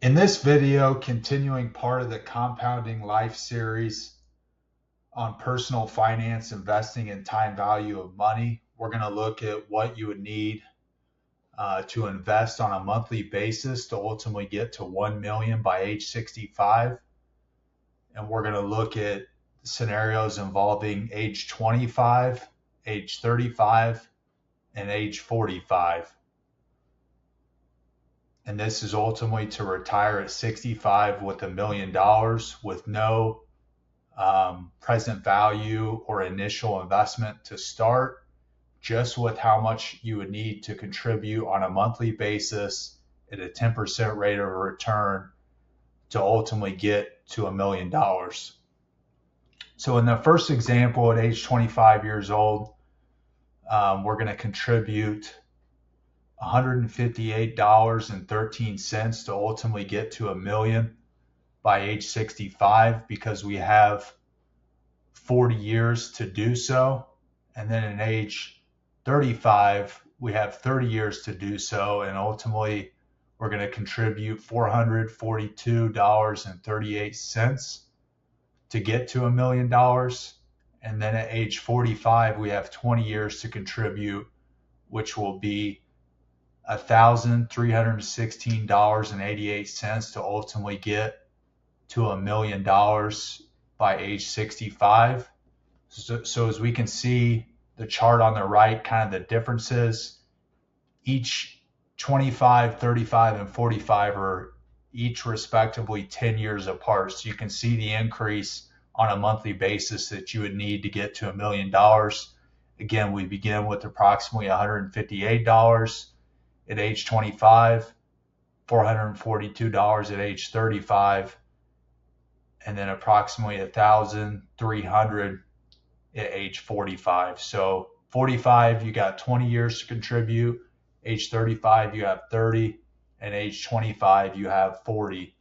In this video, continuing part of the Compounding Life series on personal finance, investing, and time value of money, we're going to look at what you would need to invest on a monthly basis to ultimately get to 1 million by age 65. And we're going to look at scenarios involving age 25, age 35, and age 45. And this is ultimately to retire at 65 with $1 million with no present value or initial investment to start, just with how much you would need to contribute on a monthly basis at a 10% rate of return to ultimately get to $1 million. So in the first example, at age 25 years old, we're going to contribute $158.13 to ultimately get to $1 million by age 65, because we have 40 years to do so. And then at age 35, we have 30 years to do so. And ultimately, we're going to contribute $442.38 to get to $1 million. And then at age 45, we have 20 years to contribute, which will be $1,316.88 to ultimately get to $1 million by age 65. So as we can see the chart on the right, kind of the differences, each 25, 35, and 45 are each respectively 10 years apart. So you can see the increase on a monthly basis that you would need to get to $1 million. Again, we begin with approximately $158 at age 25, $442 at age 35, and then approximately $1,300 at age 45. So 45, you got 20 years to contribute. Age 35, you have 30, and age 25, you have 40.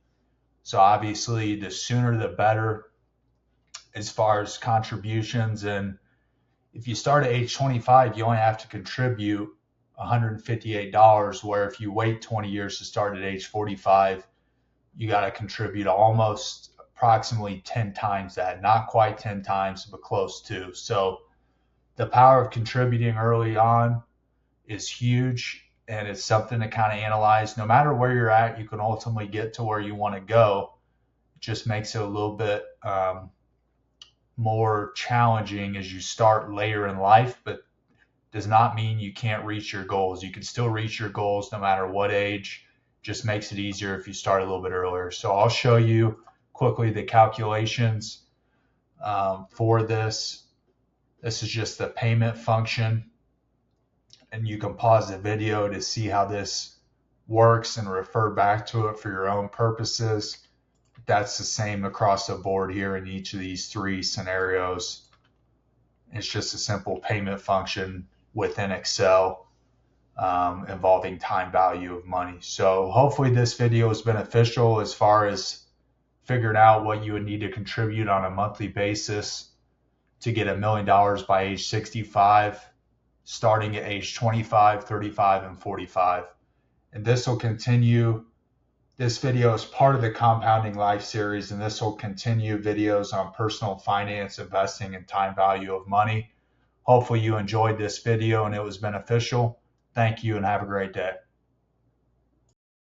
So obviously, the sooner the better as far as contributions. And if you start at age 25, you only have to contribute $158, where if you wait 20 years to start at age 45, you got to contribute almost approximately 10 times that. Not quite 10 times, but close to. So the power of contributing early on is huge, and it's something to kind of analyze. No matter where you're at, you can ultimately get to where you want to go. It just makes it a little bit more challenging as you start later in life, but does not mean you can't reach your goals. You can still reach your goals no matter what age. Just makes it easier if you start a little bit earlier. So I'll show you quickly the calculations for this. This is just the payment function, and you can pause the video to see how this works and refer back to it for your own purposes. That's the same across the board here in each of these three scenarios. It's just a simple payment function within Excel involving time value of money. So hopefully this video is beneficial as far as figuring out what you would need to contribute on a monthly basis to get $1 million by age 65, starting at age 25, 35, and 45. And this will continue. This video is part of the Compounding Life series, and this will continue videos on personal finance, investing, and time value of money. Hopefully you enjoyed this video and it was beneficial. Thank you and have a great day.